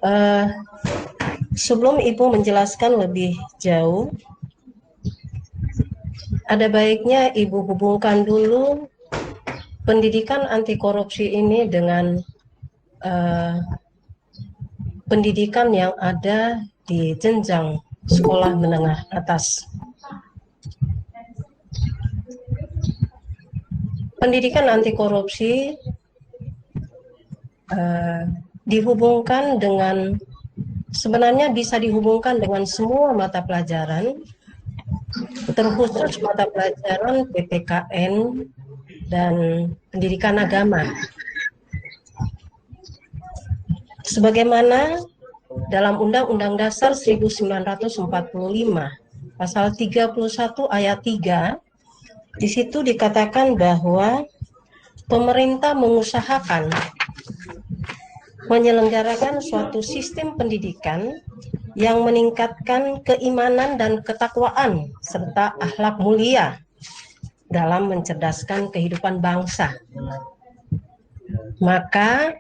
Eh, Sebelum Ibu menjelaskan lebih jauh, ada baiknya Ibu hubungkan dulu pendidikan anti korupsi ini dengan eh, pendidikan yang ada di jenjang sekolah menengah atas. Pendidikan anti korupsi dihubungkan dengan, sebenarnya bisa dihubungkan dengan semua mata pelajaran, terkhusus mata pelajaran PPKN dan pendidikan agama. Sebagaimana dalam Undang-Undang Dasar 1945, pasal 31 ayat 3, di situ dikatakan bahwa pemerintah mengusahakan menyelenggarakan suatu sistem pendidikan yang meningkatkan keimanan dan ketakwaan serta akhlak mulia dalam mencerdaskan kehidupan bangsa. Maka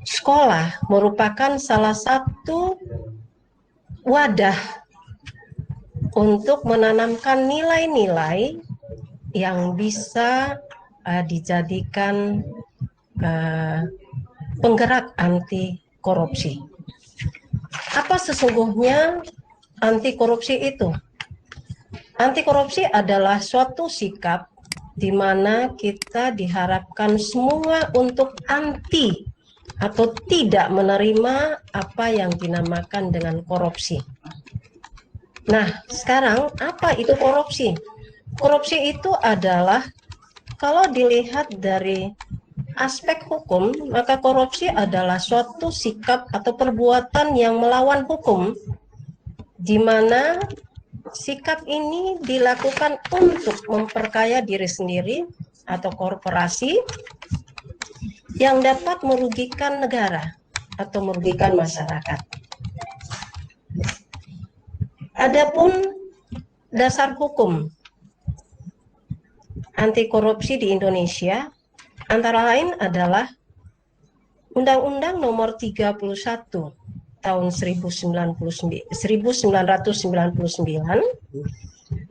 sekolah merupakan salah satu wadah untuk menanamkan nilai-nilai yang bisa dijadikan penggerak anti korupsi. Apa sesungguhnya anti korupsi itu? Anti korupsi adalah suatu sikap di mana kita diharapkan semua untuk anti atau tidak menerima apa yang dinamakan dengan korupsi. Nah, sekarang apa itu korupsi? Korupsi itu adalah, kalau dilihat dari aspek hukum, maka korupsi adalah suatu sikap atau perbuatan yang melawan hukum, di mana sikap ini dilakukan untuk memperkaya diri sendiri atau korporasi yang dapat merugikan negara atau merugikan masyarakat. Adapun dasar hukum anti korupsi di Indonesia antara lain adalah Undang-Undang Nomor 31 tahun 1999,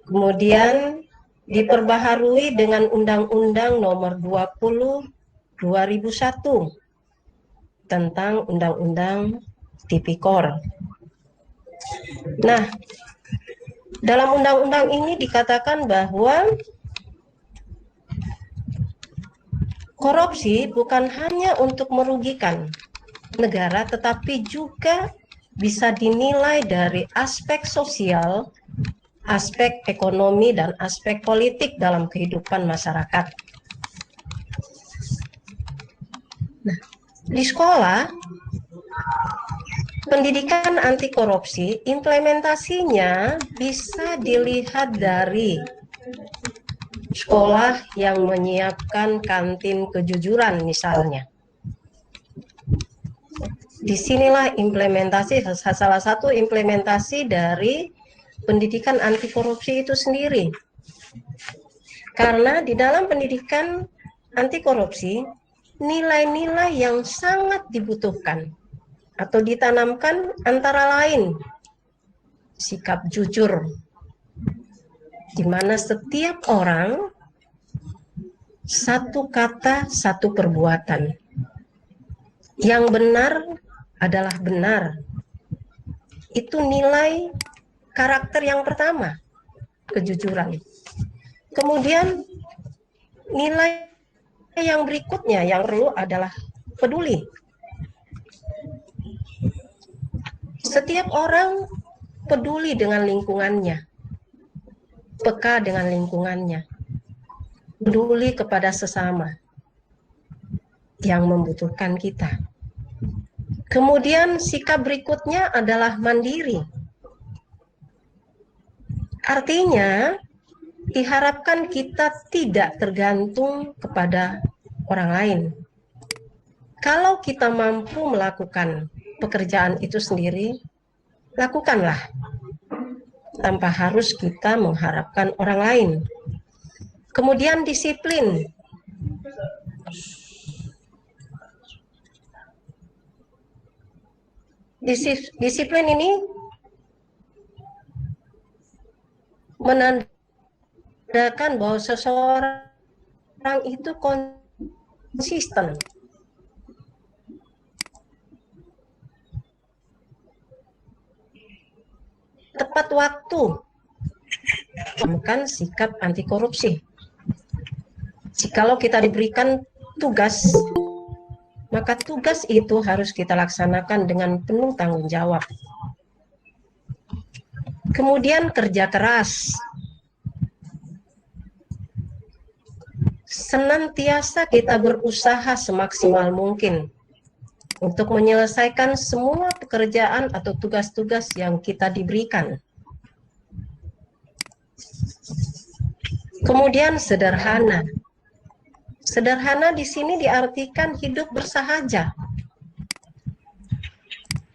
kemudian diperbaharui dengan Undang-Undang Nomor 20 2001 tentang Undang-Undang Tipikor. Nah, dalam undang-undang ini dikatakan bahwa korupsi bukan hanya untuk merugikan negara, tetapi juga bisa dinilai dari aspek sosial, aspek ekonomi, dan aspek politik dalam kehidupan masyarakat. Nah, di sekolah, pendidikan anti korupsi, implementasinya bisa dilihat dari sekolah yang menyiapkan kantin kejujuran misalnya. Disinilah implementasi, salah satu implementasi dari pendidikan anti korupsi itu sendiri. Karena di dalam pendidikan anti korupsi, nilai-nilai yang sangat dibutuhkan atau ditanamkan antara lain sikap jujur, di mana setiap orang satu kata, satu perbuatan. Yang benar adalah benar. Itu nilai karakter yang pertama, kejujuran. Kemudian nilai yang berikutnya yang perlu adalah peduli. Setiap orang peduli dengan lingkungannya, peka dengan lingkungannya, peduli kepada sesama yang membutuhkan kita. Kemudian sikap berikutnya adalah mandiri. Artinya diharapkan kita tidak tergantung kepada orang lain. Kalau kita mampu melakukan pekerjaan itu sendiri, lakukanlah tanpa harus kita mengharapkan orang lain. Kemudian disiplin. Disiplin ini menandakan bahwa seseorang itu konsisten, tepat waktu, bukan sikap anti korupsi. Jikalau kita diberikan tugas, maka tugas itu harus kita laksanakan dengan penuh tanggung jawab. Kemudian kerja keras. Senantiasa kita berusaha semaksimal mungkin untuk menyelesaikan semua pekerjaan atau tugas-tugas yang kita diberikan. Kemudian sederhana. Sederhana di sini diartikan hidup bersahaja.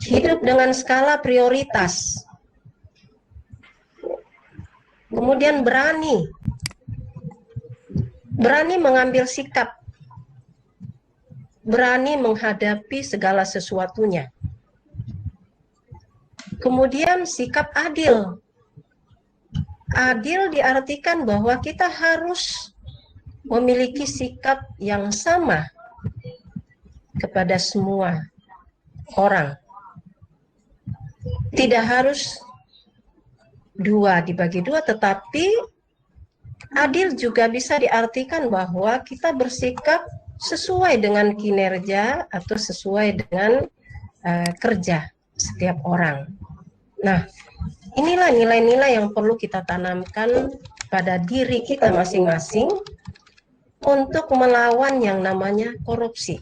Hidup dengan skala prioritas. Kemudian berani mengambil sikap, berani menghadapi segala sesuatunya. Kemudian sikap adil. Adil diartikan bahwa kita harus memiliki sikap yang sama kepada semua orang. Tidak harus dua dibagi dua, tetapi adil juga bisa diartikan bahwa kita bersikap sesuai dengan kinerja atau sesuai dengan kerja setiap orang. Nah, inilah nilai-nilai yang perlu kita tanamkan pada diri kita masing-masing untuk melawan yang namanya korupsi.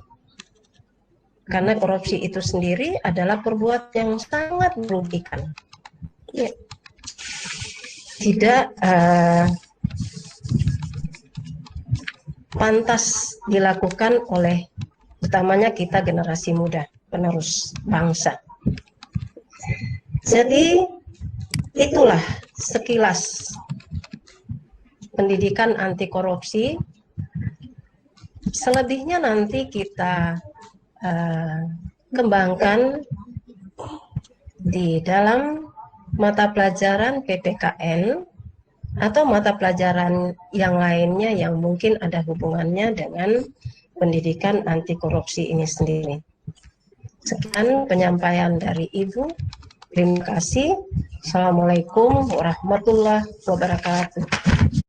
Karena korupsi itu sendiri adalah perbuatan yang sangat merugikan. Ya. Tidak pantas dilakukan oleh utamanya kita generasi muda, penerus bangsa. Jadi itulah sekilas pendidikan anti korupsi. Selebihnya nanti kita kembangkan di dalam mata pelajaran PPKN atau mata pelajaran yang lainnya yang mungkin ada hubungannya dengan pendidikan anti korupsi ini sendiri. Sekian penyampaian dari Ibu. Terima kasih. Assalamualaikum warahmatullahi wabarakatuh.